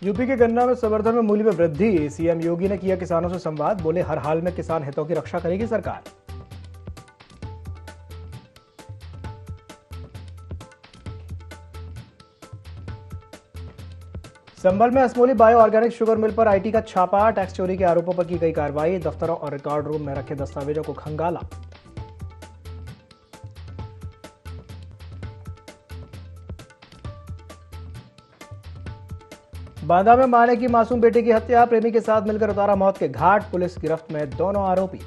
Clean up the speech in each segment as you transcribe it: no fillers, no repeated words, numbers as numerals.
UP के गन्ना में समर्थन में मूल्य में वृद्धि। सीएम योगी ने किया किसानों से संवाद, बोले हर हाल में किसान हितों की रक्षा करेगी सरकार। संभल में Asmoli bio organic sugar mill पर आईटी का छापा। टैक्स चोरी के आरोपों पर की गई कार्रवाई। दफ्तरों और रिकॉर्ड रूम में रखे दस्तावेजों को खंगाला। बांदा में मां ने की मासूम बेटे की हत्या। प्रेमी के साथ मिलकर उतारा मौत के घाट। पुलिस गिरफ्त में दोनों आरोपी।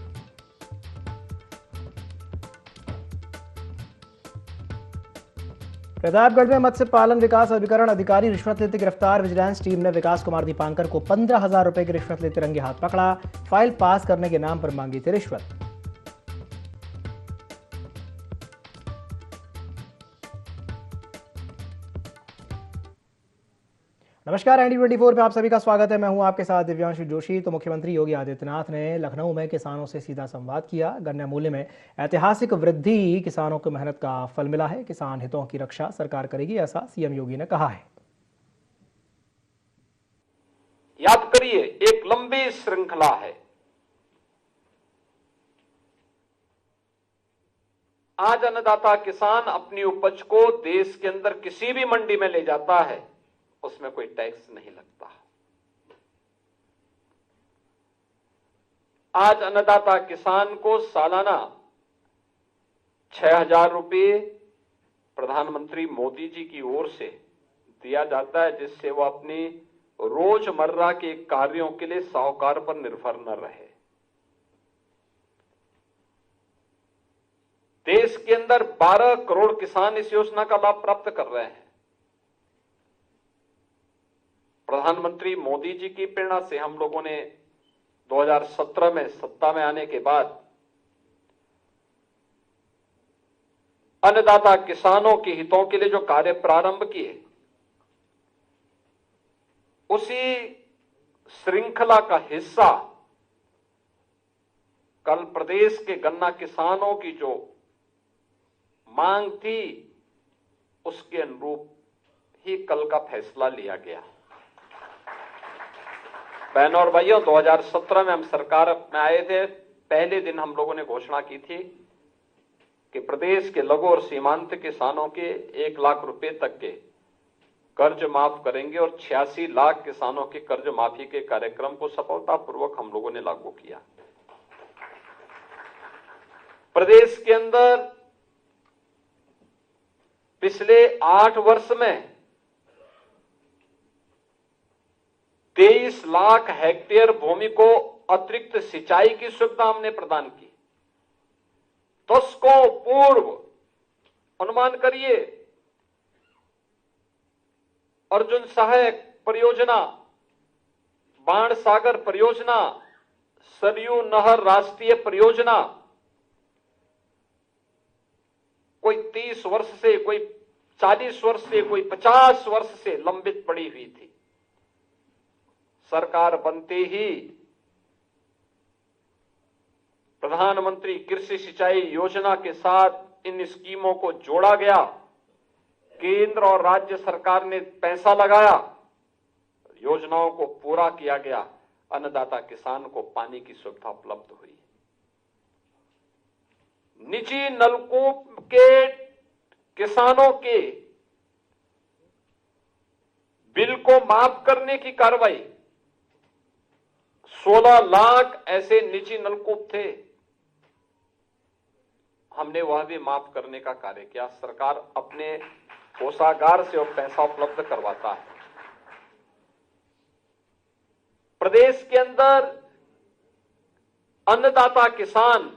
प्रतापगढ़ में मत्स्य पालन विकास अभिकरण अधिकारी रिश्वत लेते गिरफ्तार। विजिलेंस टीम ने विकास कुमार दीपांकर को 15,000 रुपए की रिश्वत लेते रंगे हाथ पकड़ा। फाइल पास करने के नाम पर मांगी थी रिश्वत। नमस्कार, ND24 में आप सभी का स्वागत है। मैं हूं आपके साथ दिव्यांशु जोशी। तो मुख्यमंत्री योगी आदित्यनाथ ने लखनऊ में किसानों से सीधा संवाद किया। गन्ना मूल्य में ऐतिहासिक वृद्धि, किसानों को मेहनत का फल मिला है। किसान हितों की रक्षा सरकार करेगी, ऐसा सीएम योगी ने कहा है। याद करिए, एक लंबी श्रृंखला है। आज अन्नदाता किसान अपनी उपज को देश के अंदर किसी भी मंडी में ले जाता है, उसमें कोई टैक्स नहीं लगता। आज अन्नदाता किसान को सालाना 6,000 रुपये प्रधानमंत्री मोदी जी की ओर से दिया जाता है, जिससे वो अपनी रोजमर्रा के कार्यों के लिए साहूकार पर निर्भर न रहे। देश के अंदर 12 करोड़ किसान इस योजना का लाभ प्राप्त कर रहे हैं। प्रधानमंत्री मोदी जी की प्रेरणा से हम लोगों ने 2017 में सत्ता में आने के बाद अन्नदाता किसानों के हितों के लिए जो कार्य प्रारंभ किए, उसी श्रृंखला का हिस्सा कल प्रदेश के गन्ना किसानों की जो मांग थी, उसके अनुरूप ही कल का फैसला लिया गया। बहनों और भाइयों, 2017 में हम सरकार में आए थे। पहले दिन हम लोगों ने घोषणा की थी कि प्रदेश के लघु और सीमांत किसानों के 1 लाख रुपए तक के कर्ज माफ करेंगे और 86 लाख किसानों के कर्ज माफी के कार्यक्रम को सफलतापूर्वक हम लोगों ने लागू किया। प्रदेश के अंदर पिछले 8 वर्ष में 23 लाख हेक्टेयर भूमि को अतिरिक्त सिंचाई की सुविधा हमने प्रदान की। 10 को पूर्व अनुमान करिए, अर्जुन सहायक परियोजना, बाण सागर परियोजना, सरयू नहर राष्ट्रीय परियोजना कोई 30 वर्ष से, कोई 40 वर्ष से, कोई 50 वर्ष से लंबित पड़ी हुई थी। सरकार बनते ही प्रधानमंत्री कृषि सिंचाई योजना के साथ इन स्कीमों को जोड़ा गया। केंद्र और राज्य सरकार ने पैसा लगाया, योजनाओं को पूरा किया गया। अन्नदाता किसान को पानी की सुविधा उपलब्ध हुई। निजी नलकूप के किसानों के बिल को माफ करने की कार्रवाई। 16 लाख ऐसे निजी नलकूप थे, हमने वह भी माफ करने का कार्य किया। सरकार अपने कोषागार से वो पैसा उपलब्ध करवाता है। प्रदेश के अंदर अन्नदाता किसान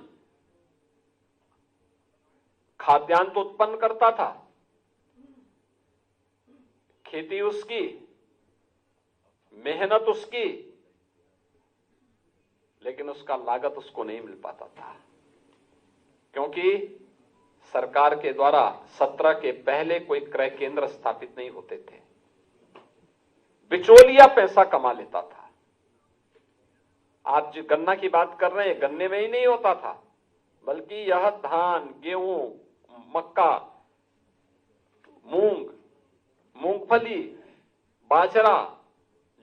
खाद्यान्न तो उत्पन्न करता था, खेती उसकी, मेहनत उसकी, लेकिन उसका लागत उसको नहीं मिल पाता था, क्योंकि सरकार के द्वारा 17 के पहले कोई क्रय केंद्र स्थापित नहीं होते थे। बिचौलिया पैसा कमा लेता था। आप जो गन्ना की बात कर रहे हैं, गन्ने में ही नहीं होता था, बल्कि यह धान, गेहूं, मक्का, मूंग, मूंगफली, बाजरा,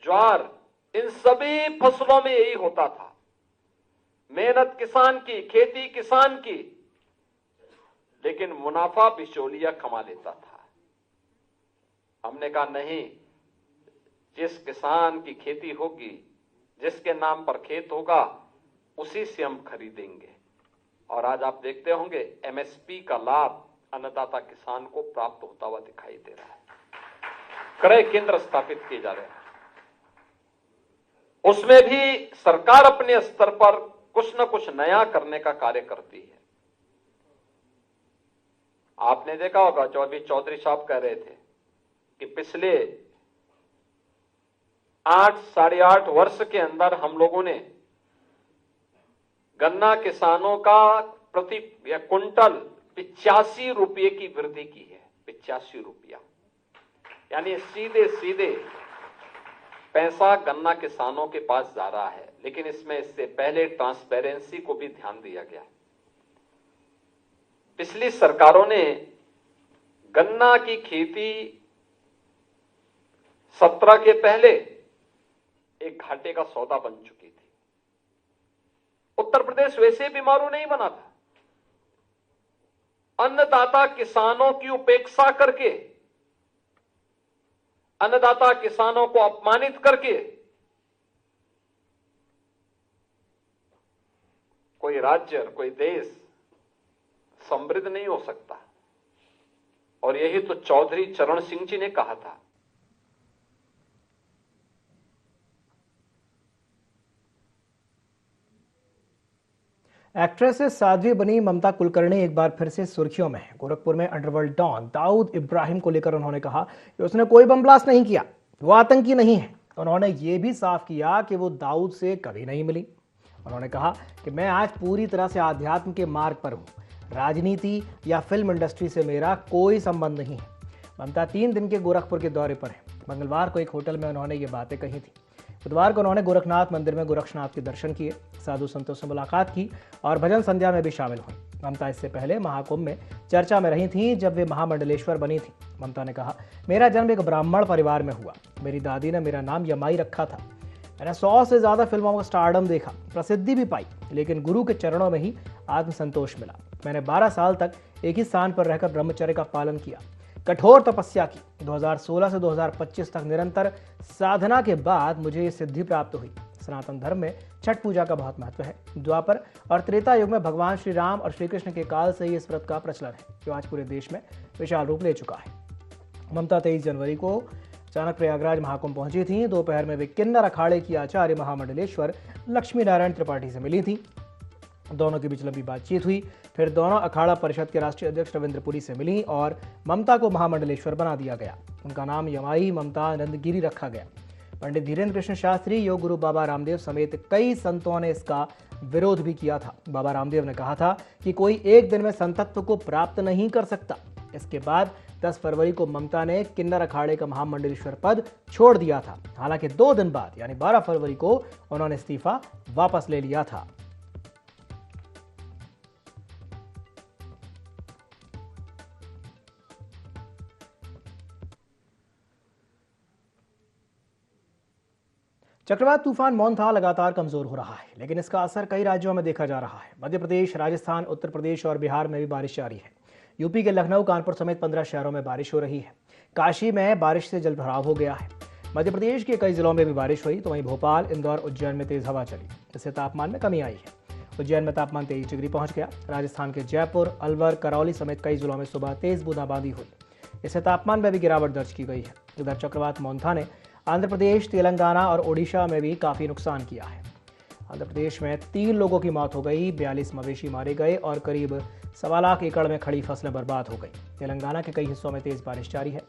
ज्वार, इन सभी फसलों में यही होता था। मेहनत किसान की, खेती किसान की, लेकिन मुनाफा बिचौलिया कमा लेता था। हमने कहा नहीं, जिस किसान की खेती होगी, जिसके नाम पर खेत होगा, उसी से हम खरीदेंगे। और आज आप देखते होंगे एमएसपी का लाभ अन्नदाता किसान को प्राप्त होता हुआ दिखाई दे रहा है। क्रय केंद्र स्थापित किए जा रहे हैं, उसमें भी सरकार अपने स्तर पर कुछ न कुछ नया करने का कार्य करती है। आपने देखा होगा, चौधरी साहब कह रहे थे कि पिछले 8-8.5 वर्ष के अंदर हम लोगों ने गन्ना किसानों का प्रति कुंटल 85 रुपये की वृद्धि की है। 85 रुपया, यानी सीधे सीधे पैसा गन्ना किसानों के पास जा रहा है। लेकिन इससे पहले ट्रांसपेरेंसी को भी ध्यान दिया गया। पिछली सरकारों ने गन्ना की खेती 17 के पहले एक घाटे का सौदा बन चुकी थी। उत्तर प्रदेश वैसे भी मारू नहीं बना था। अन्नदाता किसानों की उपेक्षा करके, अन्नदाता किसानों को अपमानित करके कोई राज्य, कोई देश समृद्ध नहीं हो सकता। और यही तो चौधरी चरण सिंह जी ने कहा था। एक्ट्रेस से साध्वी बनी ममता कुलकर्णी एक बार फिर से सुर्खियों में है। गोरखपुर में अंडरवर्ल्ड डॉन दाऊद इब्राहिम को लेकर उन्होंने कहा कि उसने कोई बम ब्लास्ट नहीं किया, वो आतंकी नहीं है। उन्होंने ये भी साफ किया कि वो दाऊद से कभी नहीं मिली। उन्होंने कहा कि मैं आज पूरी तरह से आध्यात्म के मार्ग पर हूँ, राजनीति या फिल्म इंडस्ट्री से मेरा कोई संबंध नहीं है। ममता 3 दिन के गोरखपुर के दौरे पर है। मंगलवार को एक होटल में उन्होंने ये बातें कही थी। बुधवार को उन्होंने गोरखनाथ मंदिर में गोरक्षनाथ के दर्शन किए, साधु संतों से मुलाकात की और भजन संध्या में भी शामिल हुई। ममता इससे पहले महाकुंभ में चर्चा में रही थीं जब वे महामंडलेश्वर बनी थी। ममता ने कहा, मेरा जन्म एक ब्राह्मण परिवार में हुआ। मेरी दादी ने मेरा नाम यमाई रखा था। मैंने 100 से ज्यादा फिल्मों का स्टारडम देखा, प्रसिद्धि भी पाई, लेकिन गुरु के चरणों में ही आत्मसंतोष मिला। मैंने 12 साल तक एक ही स्थान पर रहकर ब्रह्मचर्य का पालन किया, कठोर तपस्या की। 2016 से 2025 तक निरंतर साधना के बाद मुझे ये सिद्धि प्राप्त हुई। सनातन धर्म में छठ पूजा का बहुत महत्व है। द्वापर और त्रेता युग में भगवान श्री राम और श्री कृष्ण के काल से ही इस व्रत का प्रचलन है, जो आज पूरे देश में विशाल रूप ले चुका है। ममता 23 जनवरी को अचानक प्रयागराज महाकुंभ पहुंची थी। दोपहर में वे किन्नर अखाड़े की आचार्य महामंडलेश्वर लक्ष्मी नारायण त्रिपाठी से मिली थी। दोनों के बीच लंबी बातचीत हुई। फिर दोनों अखाड़ा परिषद के राष्ट्रीय अध्यक्ष रविंद्र पुरी से मिली और ममता को महामंडलेश्वर बना दिया गया। उनका नाम यमाई ममता नंदगिरी रखा गया। पंडित धीरेन्द्र कृष्ण शास्त्री, योग गुरु बाबा रामदेव समेत कई संतों ने इसका विरोध भी किया था। बाबा रामदेव ने कहा था कि कोई एक दिन में संतत्व को प्राप्त नहीं कर सकता। इसके बाद 10 फरवरी को ममता ने किन्नर अखाड़े का महामंडलेश्वर पद छोड़ दिया था। हालांकि 2 दिन बाद यानी 12 फरवरी को उन्होंने इस्तीफा वापस ले लिया था। चक्रवात तूफान मोन्था लगातार कमजोर हो रहा है, लेकिन इसका असर कई राज्यों में देखा जा रहा है। मध्य प्रदेश, राजस्थान, उत्तर प्रदेश और बिहार में भी बारिश जारी है। यूपी के लखनऊ, कानपुर समेत 15 शहरों में बारिश हो रही है। काशी में बारिश से जलभराव हो गया है। मध्य प्रदेश के कई जिलों में भी बारिश हुई, तो वहीं भोपाल, इंदौर, उज्जैन में तेज हवा चली। इससे तापमान में कमी आई है। उज्जैन में तापमान 23 डिग्री पहुंच गया। राजस्थान के जयपुर, अलवर, करौली समेत कई जिलों में सुबह तेज बूंदाबांदी हुई। इससे तापमान में भी गिरावट दर्ज की गई है। इधर चक्रवात मोन्था ने आंध्र प्रदेश, तेलंगाना और ओडिशा में भी काफी नुकसान किया है। आंध्र प्रदेश में 3 लोगों की मौत हो गई, 42 मवेशी मारे गए और करीब 1.25 लाख एकड़ में खड़ी फसलें बर्बाद हो गई। तेलंगाना के कई हिस्सों में तेज बारिश जारी है।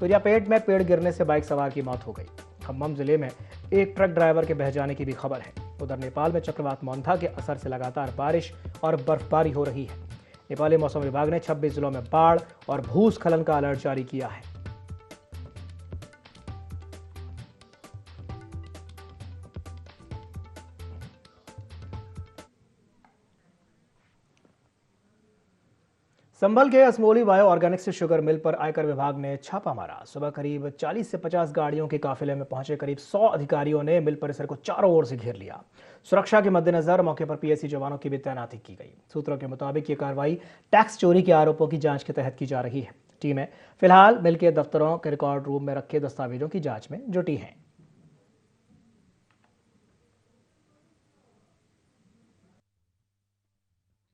सूर्यापेट में पेड़ गिरने से बाइक सवार की मौत हो गई। खम्मम जिले में एक ट्रक ड्राइवर के बह जाने की भी खबर है। उधर नेपाल में चक्रवात मोन्था के असर से लगातार बारिश और बर्फबारी हो रही है। नेपाली मौसम विभाग ने 26 जिलों में बाढ़ और भूस्खलन का अलर्ट जारी किया है। संभल के Asmoli bio Organics sugar mill पर आयकर विभाग ने छापा मारा। सुबह करीब 40 से 50 गाड़ियों के काफिले में पहुंचे करीब 100 अधिकारियों ने मिल परिसर को चारों ओर से घेर लिया। सुरक्षा के मद्देनजर मौके पर पीएसी जवानों की भी तैनाती की गई। सूत्रों के मुताबिक ये कार्रवाई टैक्स चोरी के आरोपों की जांच के तहत की जा रही है। टीमें फिलहाल मिल के दफ्तरों के रिकॉर्ड रूम में रखे दस्तावेजों की जांच में जुटी हैं।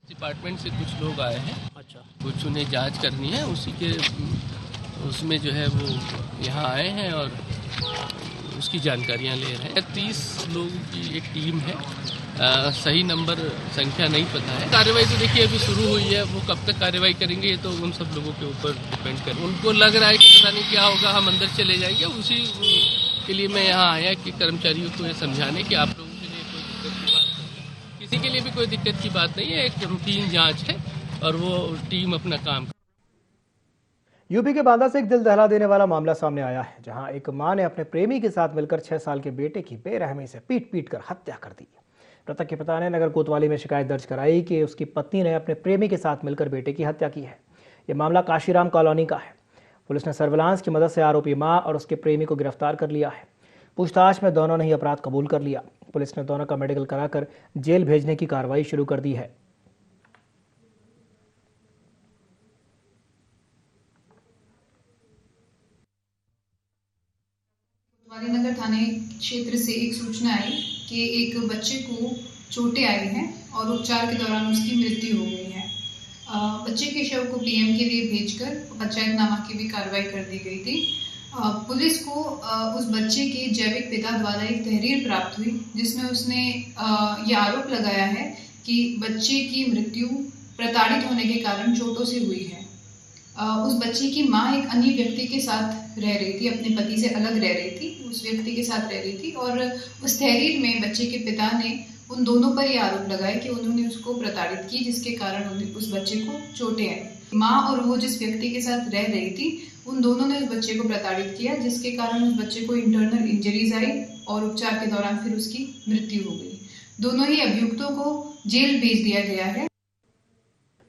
डिपार्टमेंट से कुछ लोग आए हैं। अच्छा, कुछ उन्हें जांच करनी है, उसमें जो है वो यहाँ आए हैं और उसकी जानकारियाँ ले रहे हैं। 30 लोगों की एक टीम है। सही नंबर संख्या नहीं पता है। कार्रवाई तो देखिए अभी शुरू हुई है, वो कब तक कार्रवाई करेंगे ये तो उन सब लोगों के ऊपर डिपेंड करे। उनको लग रहा है कि पता नहीं क्या होगा, हम अंदर चले जाएंगे। उसी के लिए मैं यहाँ आया कि कर्मचारियों को ये समझाने कि आप लोगों के लिए कोई दिक्कत की बात नहीं है, किसी के लिए भी कोई दिक्कत की बात नहीं है। एक रूटीन जाँच है और वो टीम अपना काम। यूपी के बांदा से एक दिल दहला देने वाला मामला सामने आया है, जहां एक मां ने अपने प्रेमी के साथ मिलकर 6 साल के बेटे की बेरहमी से पीट पीट कर हत्या कर दी। मृतक के पिता ने नगर कोतवाली में शिकायत दर्ज कराई कि उसकी पत्नी ने अपने प्रेमी के साथ मिलकर बेटे की हत्या की है। यह मामला काशीराम कॉलोनी का है। पुलिस ने सर्विलांस की मदद से आरोपी मां और उसके प्रेमी को गिरफ्तार कर लिया है। पूछताछ में दोनों ने ही अपराध कबूल कर लिया। पुलिस ने दोनों का मेडिकल कराकर जेल भेजने की कार्रवाई शुरू कर दी है। नगर थाने क्षेत्र से एक सूचना आई कि एक बच्चे को चोटें आई हैं और उपचार के दौरान उसकी मृत्यु हो गई है। बच्चे के शव को पीएम के लिए भेजकर पंचायतनामा की भी कार्रवाई कर दी गई थी। पुलिस को उस बच्चे के जैविक पिता द्वारा एक तहरीर प्राप्त हुई, जिसमें उसने ये आरोप लगाया है कि बच्चे की मृत्यु प्रताड़ित होने के कारण चोटों से हुई है। उस बच्ची की मां एक अन्य व्यक्ति के साथ रह रही थी, अपने पति से अलग रह रही थी, उस व्यक्ति के साथ रह रही थी और उस तहरीर में बच्चे के पिता ने उन दोनों पर यह आरोप लगाया कि उन्होंने उसको प्रताड़ित की, जिसके कारण उस बच्चे को चोटें आई। मां और वो जिस व्यक्ति के साथ रह रही थी, उन दोनों ने उस बच्चे को प्रताड़ित किया, जिसके कारण उस बच्चे को इंटरनल इंजरीज आई और उपचार के दौरान फिर उसकी मृत्यु हो गई। दोनों ही अभियुक्तों को जेल भेज दिया गया है।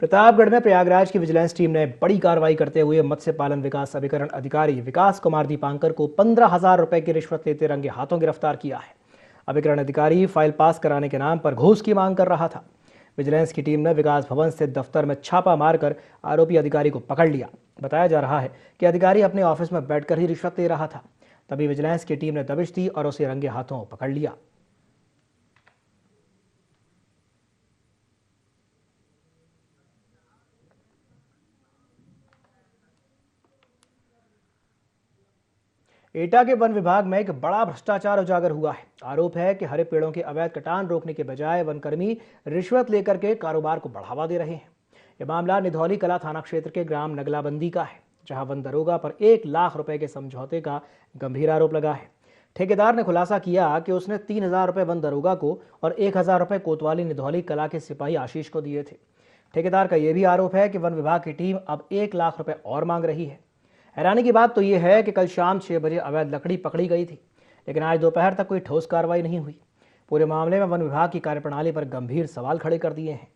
प्रतापगढ़ में प्रयागराज की विजिलेंस टीम ने बड़ी कार्रवाई करते हुए मत्स्य पालन विकास अभिकरण अधिकारी विकास कुमार दीपांकर को 15,000 रुपए की रिश्वत लेते रंगे हाथों गिरफ्तार किया है। अभिकरण अधिकारी फाइल पास कराने के नाम पर घूस की मांग कर रहा था। विजिलेंस की टीम ने विकास भवन स्थित दफ्तर में छापा मारकर आरोपी अधिकारी को पकड़ लिया। बताया जा रहा है कि अधिकारी अपने ऑफिस में बैठकर ही रिश्वत ले रहा था। तभी विजिलेंस की टीम ने दबिश दी और उसे रंगे हाथों पकड़ लिया। एटा के वन विभाग में एक बड़ा भ्रष्टाचार उजागर हुआ है। आरोप है कि हरे पेड़ों के अवैध कटान रोकने के बजाय वनकर्मी रिश्वत लेकर के कारोबार को बढ़ावा दे रहे हैं। यह मामला निधौली कला थाना क्षेत्र के ग्राम नगलाबंदी का है, जहां वन दरोगा पर 1 लाख रुपए के समझौते का गंभीर आरोप लगा है। ठेकेदार ने खुलासा किया कि उसने 3,000 रुपए वन दरोगा को और 1,000 रुपए कोतवाली निधौली कला के सिपाही आशीष को दिए थे। ठेकेदार का यह भी आरोप है कि वन विभाग की टीम अब 1 लाख रुपए और मांग रही है। हैरानी की बात तो यह है कि कल शाम 6 बजे अवैध लकड़ी पकड़ी गई थी, लेकिन आज दोपहर तक कोई ठोस कार्रवाई नहीं हुई। पूरे मामले में वन विभाग की कार्यप्रणाली पर गंभीर सवाल खड़े कर दिए हैं।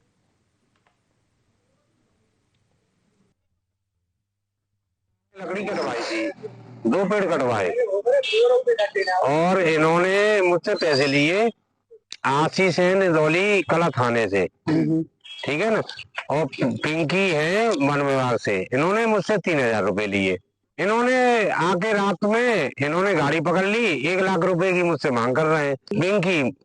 लकड़ी कटवाई थी, 2 पेड़ कटवाए और इन्होंने मुझसे पैसे लिए आशीष है निधौली कला थाने से, ठीक है ना, और पिंकी है वन विभाग से। इन्होंने मुझसे 3,000 रुपए लिए। इन्होंने आके रात में इन्होंने गाड़ी पकड़ ली, 1 लाख रुपए की मुझसे मांग कर रहे हैं।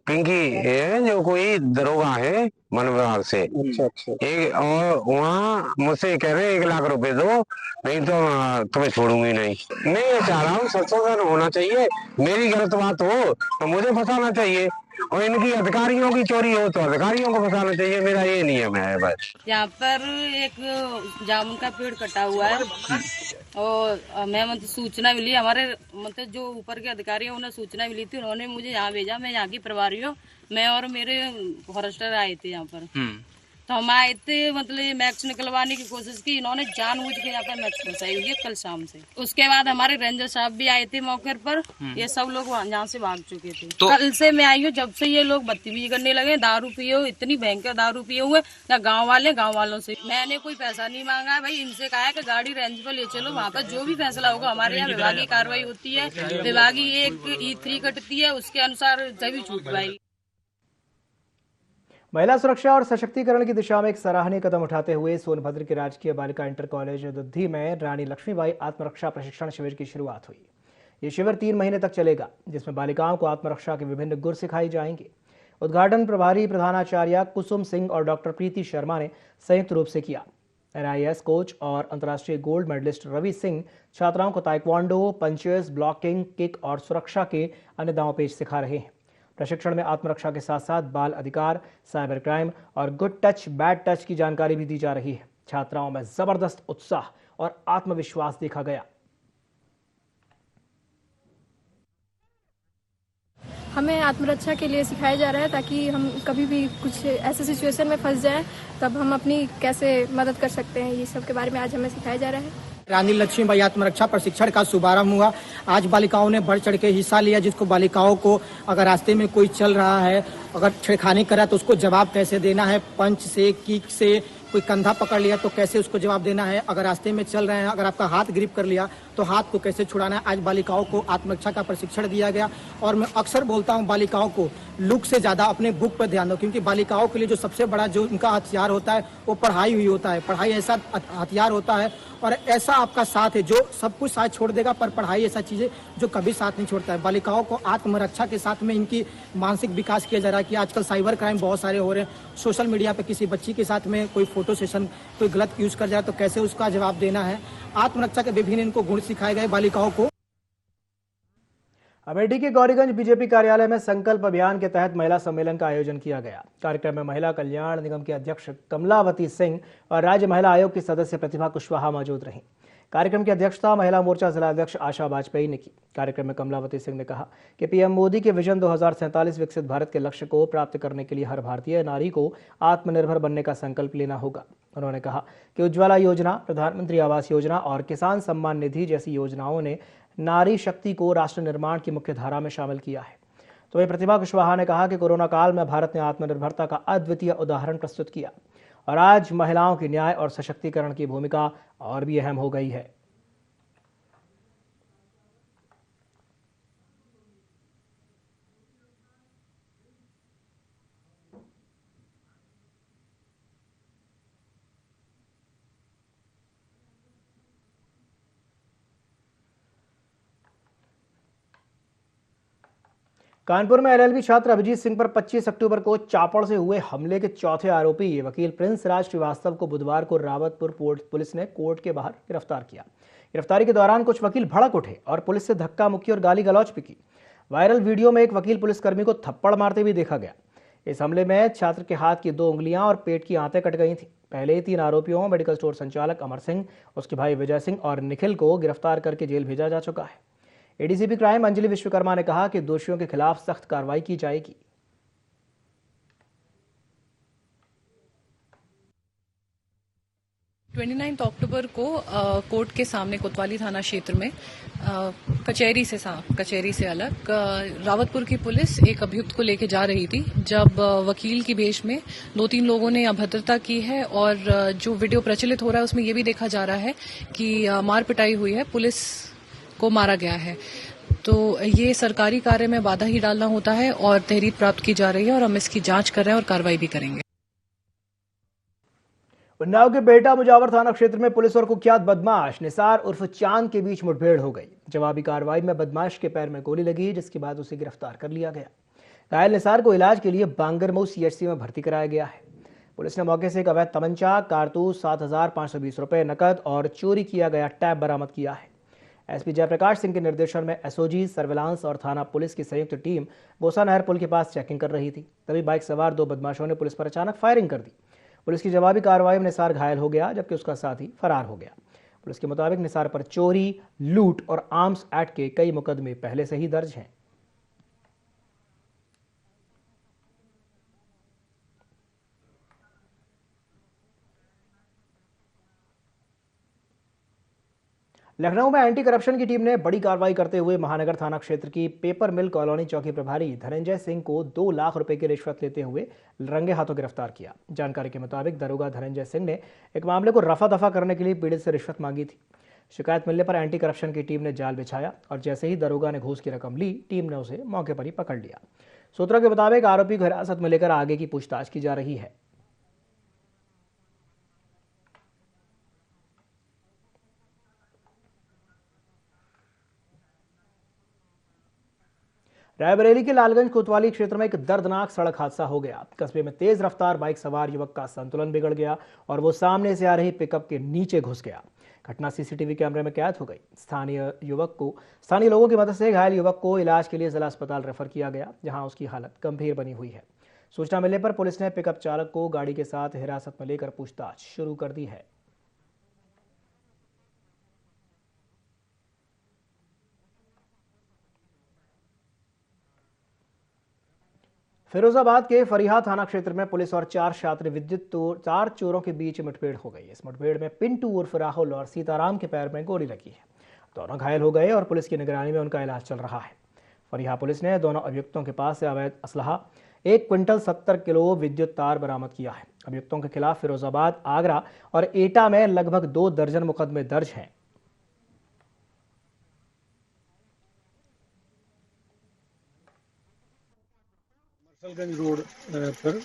पिंकी है जो कोई दरोगा है वन विभाग से। अच्छा। एक और वहाँ मुझसे कह रहे हैं 1 लाख रुपए दो, नहीं तो तुम्हें छोड़ूंगी नहीं। मैं ये चाह रहा हूँ संशोधन होना चाहिए। मेरी गलत बात हो तो मुझे फंसाना चाहिए और इनकी अधिकारियों की चोरी हो तो अधिकारियों को फंसाना चाहिए। मेरा ये नियम है बस। यहाँ पर एक जामुन का पेड़ कटा हुआ है और मैं मतलब सूचना मिली, हमारे मतलब जो ऊपर के अधिकारी हैं उन्हें सूचना मिली थी, उन्होंने मुझे यहाँ भेजा। मैं यहाँ की प्रभारी हूँ, मैं और मेरे फॉरेस्टर आए थे यहाँ पर। तो हम आए थे, मतलब मैक्स निकलवाने की कोशिश की, इन्होंने जानबूझ के यहाँ पे मैक्स फंसाई हुई है कल शाम से। उसके बाद हमारे रेंजर साहब भी आए थे मौके पर, ये सब लोग यहाँ से भाग चुके थे। तो कल से मैं आई हूँ, जब से ये लोग बदतमीजी करने लगे, दारू पिए हुए, इतनी भयंकर दारू पिए हुए, या गाँव वालों से मैंने कोई पैसा नहीं मांगा है भाई। इनसे कहा है कि गाड़ी रेंज पर ले चलो, वहाँ पर जो भी फैसला होगा, हमारे यहाँ विभागीय कार्रवाई होती है, विभागीय एक E3 कटती है, उसके अनुसार सभी छूट पाएगी। महिला सुरक्षा और सशक्तिकरण की दिशा में एक सराहनीय कदम उठाते हुए सोनभद्र के राजकीय बालिका इंटर कॉलेज दुद्धी में रानी लक्ष्मीबाई आत्मरक्षा प्रशिक्षण शिविर की शुरुआत हुई। ये शिविर 3 महीने तक चलेगा, जिसमें बालिकाओं को आत्मरक्षा के विभिन्न गुर सिखाए जाएंगे। उद्घाटन प्रभारी प्रधानाचार्य कुसुम सिंह और डॉक्टर प्रीति शर्मा ने संयुक्त रूप से किया। NIS कोच और अंतर्राष्ट्रीय गोल्ड मेडलिस्ट रवि सिंह छात्राओं को ताइक्वांडो, पंचेस, ब्लॉकिंग, किक और सुरक्षा के अन्य दांवपेच सिखा रहे हैं। प्रशिक्षण में आत्मरक्षा के साथ साथ बाल अधिकार, साइबर क्राइम और गुड टच, बैड टच की जानकारी भी दी जा रही है। छात्राओं में जबरदस्त उत्साह और आत्मविश्वास देखा गया। हमें आत्मरक्षा के लिए सिखाया जा रहा है, ताकि हम कभी भी कुछ ऐसे सिचुएशन में फंस जाएं, तब हम अपनी कैसे मदद कर सकते हैं, ये सब के बारे में आज हमें सिखाया जा रहा है। रानी लक्ष्मीबाई आत्मरक्षा प्रशिक्षण का शुभारंभ हुआ। आज बालिकाओं ने बढ़ चढ़ के हिस्सा लिया, जिसको बालिकाओं को अगर रास्ते में कोई चल रहा है, अगर छेड़खानी करा तो उसको जवाब कैसे देना है, पंच से, किक से, कोई कंधा पकड़ लिया तो कैसे उसको जवाब देना है, अगर रास्ते में चल रहे हैं, अगर आपका हाथ ग्रिप कर लिया तो हाथ को कैसे छुड़ाना है। आज बालिकाओं को आत्मरक्षा का प्रशिक्षण दिया गया। और मैं अक्सर बोलता हूं, बालिकाओं को लुक से ज्यादा अपने बुक पर ध्यान दो, क्योंकि बालिकाओं के लिए जो सबसे बड़ा जो उनका हथियार होता है वो पढ़ाई हुई होता है। पढ़ाई ऐसा हथियार होता है और ऐसा आपका साथ है जो सब कुछ साथ छोड़ देगा, पर पढ़ाई ऐसा चीज है जो कभी साथ नहीं छोड़ता है। बालिकाओं को आत्मरक्षा के साथ में इनकी मानसिक विकास किया जा रहा है। कि आजकल साइबर क्राइम बहुत सारे हो रहे हैं, सोशल मीडिया पे किसी बच्ची के साथ में कोई फोटो सेशन कोई गलत यूज कर जाए तो कैसे उसका जवाब देना है। आत्मरक्षा के विभिन्न इनको गुण सिखाए गए बालिकाओं को। अमेठी के गौरीगंज बीजेपी कार्यालय में संकल्प अभियान के तहत महिला सम्मेलन का आयोजन किया गया। कार्यक्रम में महिला कल्याण निगम की अध्यक्ष कमलावती सिंह और राज्य महिला आयोग की सदस्य प्रतिभा कुशवाहा मौजूद रहीं। कार्यक्रम की अध्यक्षता महिला मोर्चा जिला अध्यक्ष आशा वाजपेयी ने की। कार्यक्रम में कमलावती सिंह ने कहा कि पीएम मोदी के विजन 2047 विकसित भारत के लक्ष्य को प्राप्त करने के लिए हर भारतीय नारी को आत्मनिर्भर बनने का संकल्प लेना होगा। उन्होंने कहा कि उज्ज्वला योजना, प्रधानमंत्री आवास योजना और किसान सम्मान निधि जैसी योजनाओं ने नारी शक्ति को राष्ट्र निर्माण की मुख्य धारा में शामिल किया है। तो वही प्रतिभा कुशवाहा ने कहा कि कोरोना काल में भारत ने आत्मनिर्भरता का अद्वितीय उदाहरण प्रस्तुत किया और आज महिलाओं की न्याय और सशक्तिकरण की भूमिका और भी अहम हो गई है। कानपुर में LLB छात्र अभिजीत सिंह पर 25 अक्टूबर को चापड़ से हुए हमले के चौथे आरोपी वकील प्रिंस राज श्रीवास्तव को बुधवार को रावतपुर पुलिस ने कोर्ट के बाहर गिरफ्तार किया। गिरफ्तारी के दौरान कुछ वकील भड़क उठे और पुलिस से धक्का मुक्की और गाली गलौज भी की। वायरल वीडियो में एक वकील पुलिसकर्मी को थप्पड़ मारते भी देखा गया। इस हमले में छात्र के हाथ की 2 उंगलियां और पेट की आंतें कट गई थी। पहले 3 आरोपियों मेडिकल स्टोर संचालक अमर सिंह, उसके भाई विजय सिंह और निखिल को गिरफ्तार करके जेल भेजा जा चुका है। ADCP क्राइम अंजलि विश्वकर्मा ने कहा कि दोषियों के खिलाफ सख्त कार्रवाई की जाएगी। अक्टूबर को कोर्ट के सामने कोतवाली थाना क्षेत्र में कचहरी से अलग रावतपुर की पुलिस एक अभियुक्त को लेकर जा रही थी, जब वकील की भेष में 2-3 लोगों ने अभद्रता की है। और जो वीडियो प्रचलित हो रहा है उसमें यह भी देखा जा रहा है कि मार पिटाई हुई है, पुलिस को मारा गया है। तो ये सरकारी कार्य में बाधा ही डालना होता है और तहरीर प्राप्त की जा रही है और हम इसकी जांच कर रहे हैं और कार्रवाई भी करेंगे। उन्नाव के बेटा मुजावर थाना क्षेत्र में पुलिस और कुख्यात बदमाश निसार उर्फ चांद के बीच मुठभेड़ हो गई। जवाबी कार्रवाई में बदमाश के पैर में गोली लगी, जिसके बाद उसे गिरफ्तार कर लिया गया। घायल निसार को इलाज के लिए बांगरमऊ CHC में भर्ती कराया गया है। पुलिस ने मौके से एक अवैध तमंचा, कारतूस, 7,520 रुपए नकद और चोरी किया गया टैब बरामद किया है। SP जयप्रकाश सिंह के निर्देशन में SOG, सर्विलांस और थाना पुलिस की संयुक्त टीम बोसा नहर पुल के पास चेकिंग कर रही थी। तभी बाइक सवार 2 बदमाशों ने पुलिस पर अचानक फायरिंग कर दी। पुलिस की जवाबी कार्रवाई में निसार घायल हो गया, जबकि उसका साथी फरार हो गया। पुलिस के मुताबिक निसार पर चोरी, लूट और आर्म्स एक्ट के कई मुकदमे पहले से ही दर्ज हैं। लखनऊ में एंटी करप्शन की टीम ने बड़ी कार्रवाई करते हुए महानगर थाना क्षेत्र की पेपर मिल कॉलोनी चौकी प्रभारी धनंजय सिंह को 2 लाख रुपए की रिश्वत लेते हुए रंगे हाथों गिरफ्तार किया। जानकारी के मुताबिक दरोगा धनंजय सिंह ने एक मामले को रफा दफा करने के लिए पीड़ित से रिश्वत मांगी थी। शिकायत मिलने पर एंटी करप्शन की टीम ने जाल बिछाया और जैसे ही दरोगा ने घूस की रकम ली, टीम ने उसे मौके पर ही पकड़ लिया। सूत्रों के मुताबिक आरोपी को हिरासत में लेकर आगे की पूछताछ की जा रही है। रायबरेली के लालगंज कोतवाली क्षेत्र में एक दर्दनाक सड़क हादसा हो गया। कस्बे में तेज रफ्तार बाइक सवार युवक का संतुलन बिगड़ गया और वो सामने से आ रही पिकअप के नीचे घुस गया। घटना सीसीटीवी कैमरे में कैद हो गई। स्थानीय लोगों की मदद से घायल युवक को इलाज के लिए जिला अस्पताल रेफर किया गया, जहां उसकी हालत गंभीर बनी हुई है। सूचना मिलने पर पुलिस ने पिकअप चालक को गाड़ी के साथ हिरासत में लेकर पूछताछ शुरू कर दी है। फिरोजाबाद के फरीहा थाना क्षेत्र में पुलिस और 4 छात्र विद्युत चोरों के बीच मुठभेड़ हो गई। इस मुठभेड़ में पिंटू उर्फ राहुल और सीताराम के पैर में गोली लगी है। दोनों घायल हो गए और पुलिस की निगरानी में उनका इलाज चल रहा है। फरीहा पुलिस ने दोनों अभियुक्तों के पास से अवैध असलहा 1 क्विंटल 70 किलो विद्युत तार बरामद किया है। अभियुक्तों के खिलाफ फिरोजाबाद, आगरा और एटा में लगभग 2 दर्जन मुकदमे दर्ज हैं। गंज रोड पर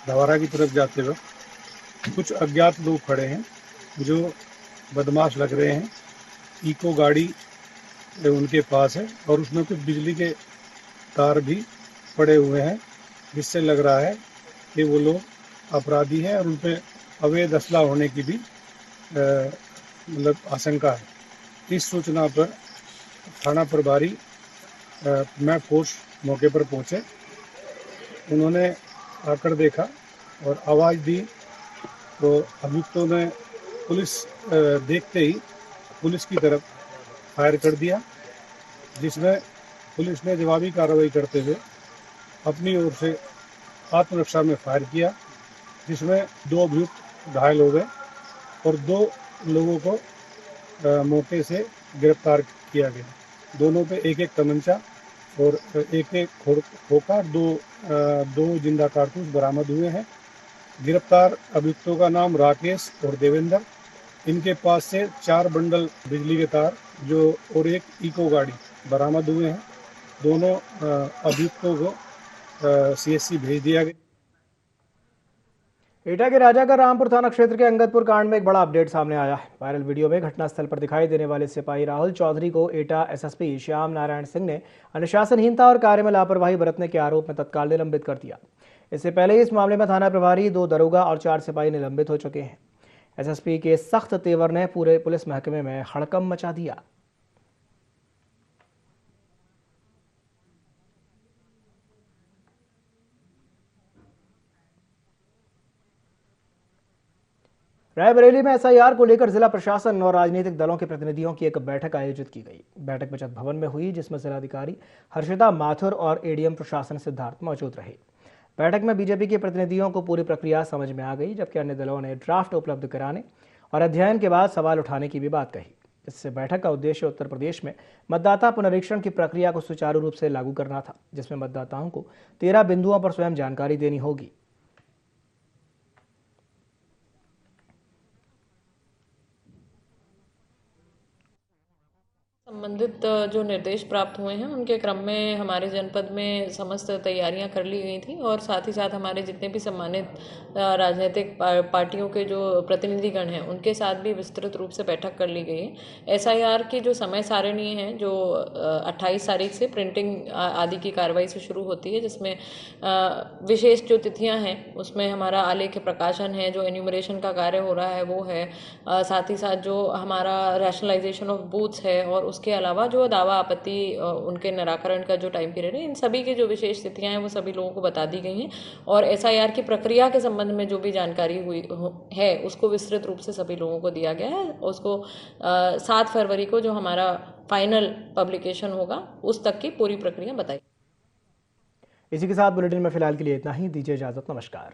धवारा की तरफ जाते वक्त कुछ अज्ञात लोग खड़े हैं जो बदमाश लग रहे हैं। इको गाड़ी उनके पास है और उसमें कुछ बिजली के तार भी पड़े हुए हैं, जिससे लग रहा है कि वो लोग अपराधी हैं और उन पर अवैध असला होने की भी मतलब आशंका है। इस सूचना पर थाना प्रभारी मैं फोर्स मौके पर पहुंचे। उन्होंने आकर देखा और आवाज़ दी तो अभियुक्तों ने पुलिस देखते ही पुलिस की तरफ फायर कर दिया, जिसमें पुलिस ने जवाबी कार्रवाई करते हुए अपनी ओर से आत्मरक्षा में फायर किया, जिसमें 2 अभियुक्त घायल हो गए और 2 लोगों को मौके से गिरफ्तार किया गया। दोनों पे 1-1 तमंचा और 1-1 खोखा, 2 जिंदा कारतूस बरामद हुए हैं। गिरफ्तार अभियुक्तों का नाम राकेश और देवेंद्र। इनके पास से 4 बंडल बिजली के तार और 1 इको गाड़ी बरामद हुए हैं। दोनों अभियुक्तों को CSC भेज दिया गया। एटा के राजा का रामपुर थाना क्षेत्र के अंगदपुर कांड में एक बड़ा अपडेट सामने आया है। वायरल वीडियो में घटनास्थल पर दिखाई देने वाले सिपाही राहुल चौधरी को एटा SSP श्याम नारायण सिंह ने अनुशासनहीनता और कार्य में लापरवाही बरतने के आरोप में तत्काल निलंबित कर दिया। इससे पहले इस मामले में थाना प्रभारी, 2 दरोगा और 4 सिपाही निलंबित हो चुके हैं। SSP के सख्त तेवर ने पूरे पुलिस महकमे में हड़कंप मचा दिया। रायबरेली में SIR को लेकर जिला प्रशासन और राजनीतिक दलों के प्रतिनिधियों की एक बैठक आयोजित की गई। बैठक बचत भवन में हुई, जिसमें जिलाधिकारी हर्षिता माथुर और ADM प्रशासन सिद्धार्थ मौजूद रहे। बैठक में बीजेपी के प्रतिनिधियों को पूरी प्रक्रिया समझ में आ गई, जबकि अन्य दलों ने ड्राफ्ट उपलब्ध कराने और अध्ययन के बाद सवाल उठाने की भी बात कही। इससे बैठक का उद्देश्य उत्तर प्रदेश में मतदाता पुनरीक्षण की प्रक्रिया को सुचारू रूप से लागू करना था, जिसमें मतदाताओं को 13 बिंदुओं पर स्वयं जानकारी देनी होगी। संबंधित जो निर्देश प्राप्त हुए हैं उनके क्रम में हमारे जनपद में समस्त तैयारियां कर ली गई थी और साथ ही साथ हमारे जितने भी सम्मानित राजनीतिक पार्टियों के जो प्रतिनिधिगण हैं उनके साथ भी विस्तृत रूप से बैठक कर ली गई है। SIR की जो समय सारिणी है जो 28 तारीख से प्रिंटिंग आदि की कार्रवाई से शुरू होती है, जिसमें विशेष जो तिथियाँ हैं उसमें हमारा आलेख्य प्रकाशन है, जो एन्यूमरेशन का कार्य हो रहा है वो है, साथ ही साथ जो हमारा रैशनलाइजेशन ऑफ बूथ्स है और उसके अलावा जो दावा आपत्ति उनके निराकरण का जो टाइम पीरियड है, इन सभी की जो विशेष तिथियां हैं वो सभी लोगों को बता दी गई हैं। और SIR की प्रक्रिया के संबंध में जो भी जानकारी हुई है उसको विस्तृत रूप से सभी लोगों को दिया गया है। उसको 7 फरवरी को जो हमारा फाइनल पब्लिकेशन होगा उस तक की पूरी प्रक्रिया बताई। इसी के साथ बुलेटिन में फिलहाल के लिए इतना ही। दीजिए इजाजत। नमस्कार।